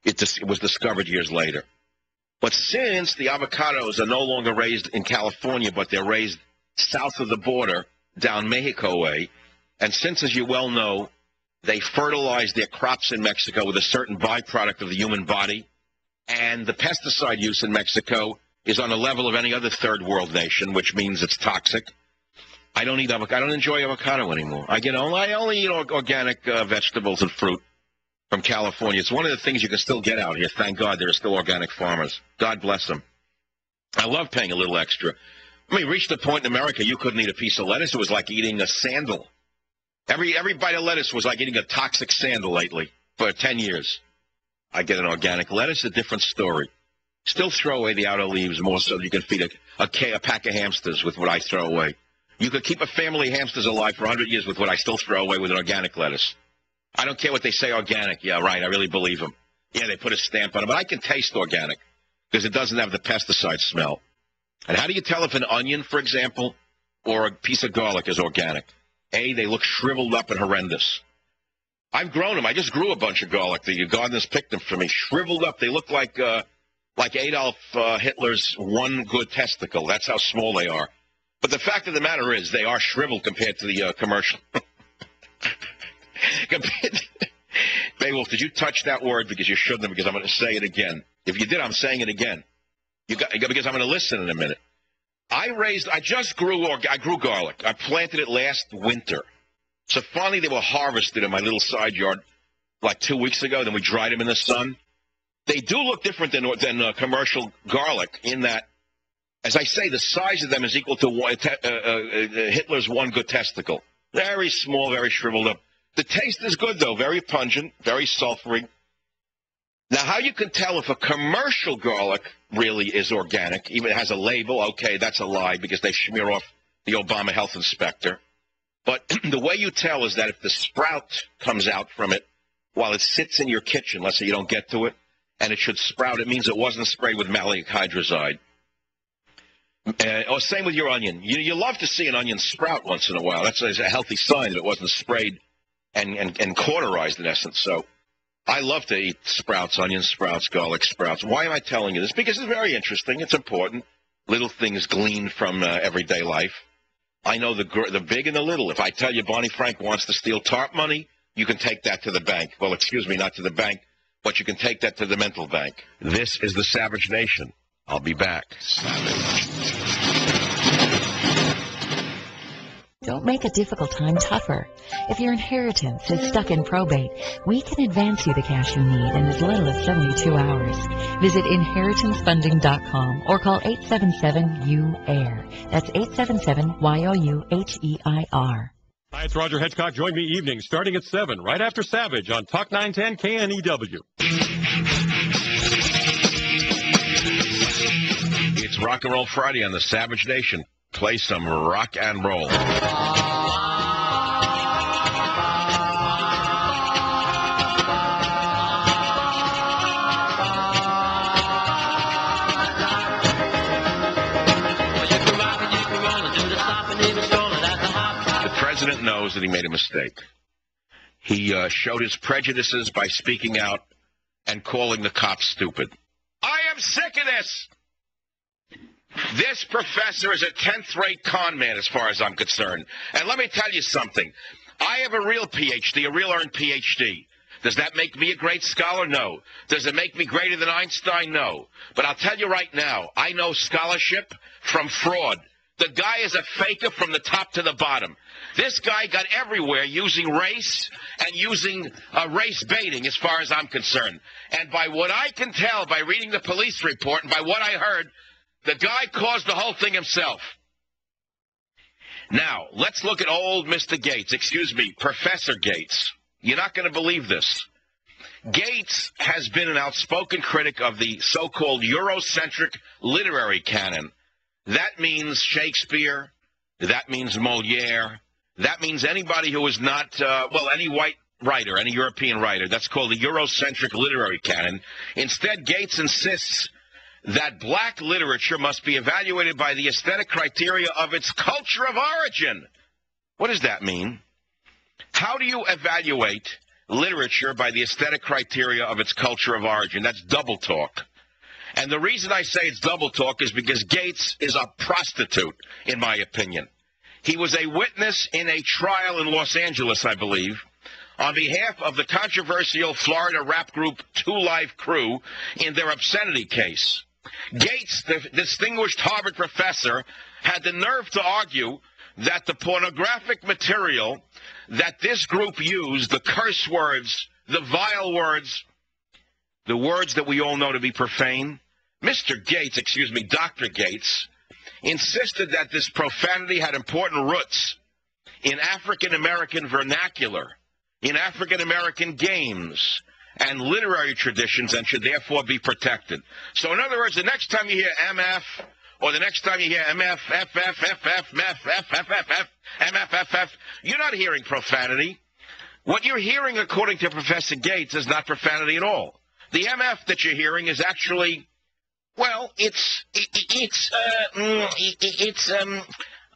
It was discovered years later. But since the avocados are no longer raised in California, but they're raised south of the border, down Mexico way, and since, as you well know, they fertilize their crops in Mexico with a certain byproduct of the human body, and the pesticide use in Mexico is on the level of any other third world nation, which means it's toxic. I don't eat avocado. I don't enjoy avocado anymore. I only eat organic vegetables and fruit from California. It's one of the things you can still get out here. Thank God there are still organic farmers. God bless them. I love paying a little extra. I mean, reached a point in America you couldn't eat a piece of lettuce. It was like eating a sandal. Every bite of lettuce was like eating a toxic sandal lately for 10 years. I get an organic lettuce, a different story. Still throw away the outer leaves more so that you can feed a pack of hamsters with what I throw away. You could keep a family of hamsters alive for 100 years with what I still throw away with an organic lettuce. I don't care what they say organic. Yeah, right, I really believe them. Yeah, they put a stamp on it, but I can taste organic because it doesn't have the pesticide smell. And how do you tell if an onion, for example, or a piece of garlic is organic? A, they look shriveled up and horrendous. I've grown them. I just grew a bunch of garlic. The gardeners picked them for me. Shriveled up. They look like Adolf Hitler's one good testicle. That's how small they are. But the fact of the matter is they are shriveled compared to the commercial. Beowulf, did you touch that word? Because you shouldn't have, because I'm going to say it again. If you did, I'm saying it again. Because I'm going to listen in a minute. I grew garlic. I planted it last winter. So finally they were harvested in my little side yard like 2 weeks ago. Then we dried them in the sun. They do look different than commercial garlic in that, as I say, the size of them is equal to Hitler's one good testicle. Very small, very shriveled up. The taste is good, though. Very pungent, very sulfury. Now, how you can tell if a commercial garlic really is organic, even it has a label, okay, that's a lie because they smear off the Obama health inspector. But the way you tell is that if the sprout comes out from it while it sits in your kitchen, let's say you don't get to it, and it should sprout, it means it wasn't sprayed with maleic hydrazide. Or same with your onion. You love to see an onion sprout once in a while. That's a healthy sign that it wasn't sprayed and cauterized in essence. So I love to eat sprouts, onion sprouts, garlic sprouts. Why am I telling you this? Because it's very interesting. It's important. Little things gleaned from everyday life. I know the big and the little. If I tell you Bonnie Frank wants to steal TARP money, you can take that to the bank. Well, excuse me, not to the bank, but you can take that to the mental bank. This is the Savage Nation. I'll be back. Don't make a difficult time tougher. If your inheritance is stuck in probate, we can advance you the cash you need in as little as 72 hours. Visit inheritancefunding.com or call 877-YOU-AIR. That's 877-YOU-HEIR. Hi, it's Roger Hedgecock. Join me evenings starting at 7, right after Savage on Talk 910 KNEW. It's Rock and Roll Friday on the Savage Nation. Play some rock and roll. The president knows that he made a mistake. He showed his prejudices by speaking out and calling the cops stupid. I am sick of this. This professor is a 10th-rate con man as far as I'm concerned. And let me tell you something. I have a real PhD, a real earned PhD. Does that make me a great scholar? No. Does it make me greater than Einstein? No. But I'll tell you right now, I know scholarship from fraud. The guy is a faker from the top to the bottom. This guy got everywhere using race and using race baiting as far as I'm concerned. And by what I can tell, by reading the police report and by what I heard, the guy caused the whole thing himself. Now, let's look at old Mr. Gates. Excuse me, Professor Gates. You're not going to believe this. Gates has been an outspoken critic of the so-called Eurocentric literary canon. That means Shakespeare. That means Moliere. That means anybody who is not, any white writer, any European writer. That's called the Eurocentric literary canon. Instead, Gates insists that black literature must be evaluated by the aesthetic criteria of its culture of origin. What does that mean? How do you evaluate literature by the aesthetic criteria of its culture of origin. That's double talk. And the reason I say it's double talk is because Gates is a prostitute, in my opinion. He was a witness in a trial in Los Angeles, I believe, on behalf of the controversial Florida rap group 2 Live Crew in their obscenity case. Gates, the distinguished Harvard professor, had the nerve to argue that the pornographic material that this group used, the curse words, the vile words, the words that we all know to be profane, Dr. Gates, insisted that this profanity had important roots in African-American vernacular, in African-American games and literary traditions, and should therefore be protected. So in other words, the next time you hear MF, or the next time you hear MF, MFFF, you're not hearing profanity. What you're hearing, according to Professor Gates, is not profanity at all. The MF that you're hearing is actually, well, it's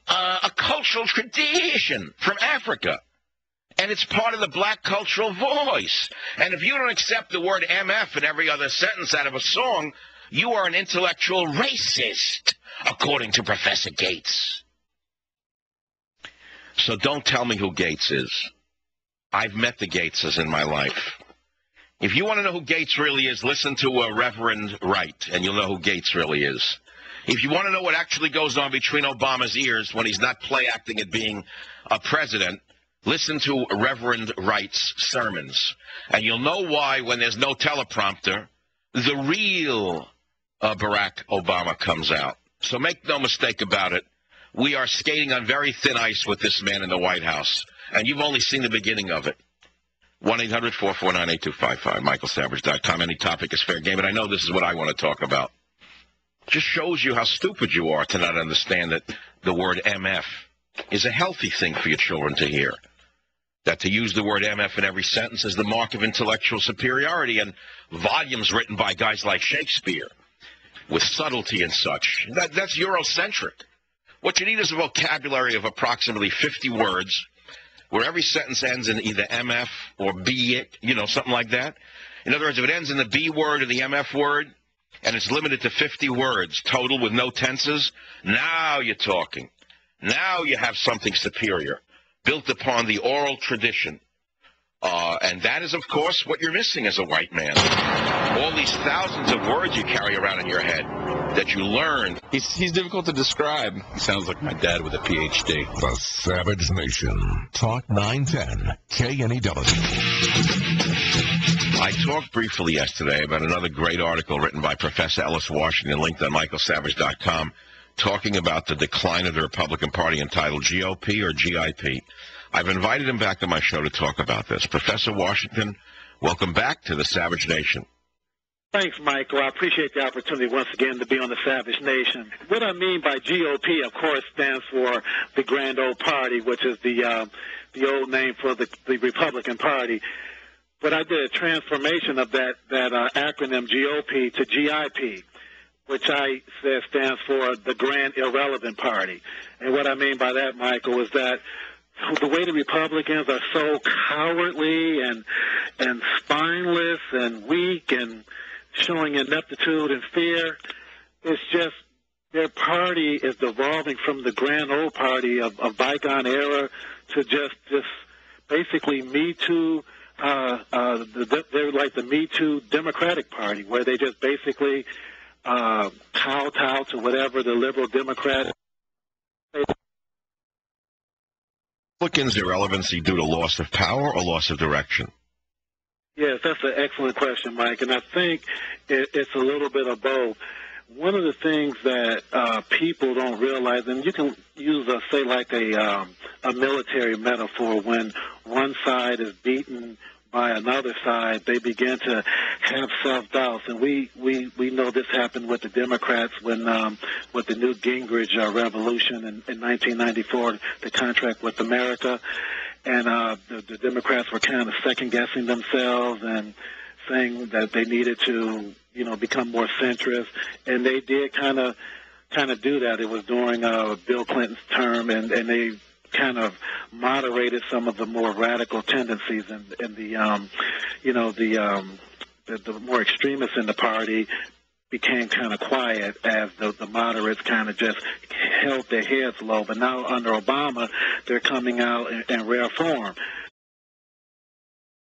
a cultural tradition from Africa. And it's part of the black cultural voice. And if you don't accept the word MF in every other sentence out of a song, you are an intellectual racist, according to Professor Gates. So don't tell me who Gates is. I've met the Gateses in my life. If you want to know who Gates really is, listen to a Reverend Wright, and you'll know who Gates really is. If you want to know what actually goes on between Obama's ears when he's not play acting at being a president, listen to Reverend Wright's sermons. And you'll know why, when there's no teleprompter, the real Barack Obama comes out. So make no mistake about it. We are skating on very thin ice with this man in the White House. And you've only seen the beginning of it. 1-800-449-8255, michaelsavage.com. Any topic is fair game. And I know this is what I want to talk about. Just shows you how stupid you are to not understand that the word MF is a healthy thing for your children to hear. That to use the word MF in every sentence is the mark of intellectual superiority, and volumes written by guys like Shakespeare with subtlety and such. That's Eurocentric. What you need is a vocabulary of approximately 50 words where every sentence ends in either MF or B, something like that. In other words, if it ends in the B word or the MF word, and it's limited to 50 words total with no tenses, now you're talking. Now you have something superior, built upon the oral tradition. And that is, of course, what you're missing as a white man. All these thousands of words you carry around in your head that you learn. He's difficult to describe. He sounds like my dad with a PhD. The Savage Nation. Talk 910 KNEW. I talked briefly yesterday about another great article written by Professor Ellis Washington, linked on michaelsavage.com, talking about the decline of the Republican Party, entitled GOP or GIP. I've invited him back to my show to talk about this. Professor Washington, welcome back to the Savage Nation. Thanks, Michael. I appreciate the opportunity once again to be on the Savage Nation. What I mean by GOP, of course, stands for the Grand Old Party, which is the old name for the Republican Party. But I did a transformation of that acronym GOP to GIP, which I said stands for the Grand Irrelevant Party. And what I mean by that, Michael, is that the way the Republicans are so cowardly and spineless and weak and showing ineptitude and fear, it's just their party is devolving from the grand old party of bygone era to just basically Me Too. They're like the Me Too Democratic Party, where they just basically kowtow to whatever the liberal Democrat. Republicans' irrelevancy due to loss of power or loss of direction? Yes, that's an excellent question, Mike, and I think it's a little bit of both. One of the things that people don't realize, and you can use, say, like a military metaphor, when one side is beaten by another side, they begin to have self-doubts. And we know this happened with the Democrats when with the Newt Gingrich revolution in 1994, the contract with America. And the Democrats were kind of second-guessing themselves and saying that they needed to, become more centrist. And they did kind of do that. It was during Bill Clinton's term, and they kind of moderated some of the more radical tendencies and the more extremists in the party became kind of quiet as the moderates kind of just held their heads low. But now under Obama, they're coming out in rare form.